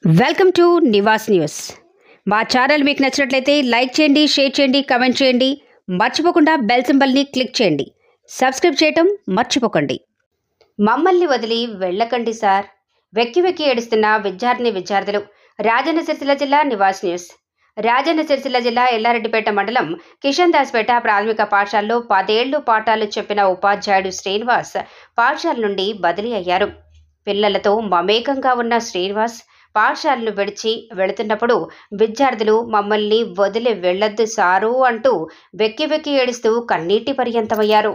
Welcome to Nivas news. మా channel మీకు నచ్చినట్లయితే లైక్ చేయండి, షేర్ చేయండి, కామెంట్ చేయండి. మర్చిపోకుండా బెల్ సింబల్ని క్లిక్ చేయండి. సబ్స్క్రైబ్ చేయటం మర్చిపోకండి. మమ్మల్ని వదిలి వెళ్ళకండి సార్. వెక్కి వెక్కి ఏడుస్తున్న విద్యార్థులు. రాజన్న సిరిసిల్ల జిల్లా నివాస్ న్యూస్. రాజన్న సిరిసిల్ల జిల్లా ఎల్లారెడ్డిపేట మండలం కిషన్ దాస్పేట ప్రాథమిక పాఠశాలలో 10 ఏళ్లు పాఠాలు చెప్పిన ఉపాధ్యాయుడు శ్రీనివాస్ పాఠశాల నుండి బదిలీ అయ్యారు. పిల్లలతో మమేకంగా ఉన్న శ్రీనివాస్ పాఠశాలను విడిచి వెళుతున్నప్పుడు విద్యార్థులు మమ్మల్ని వదిలి వెళ్ళొద్దు సారు అంటూ వెక్కి వెక్కి ఏడుస్తూ కన్నీటి పర్యంతమయ్యారు.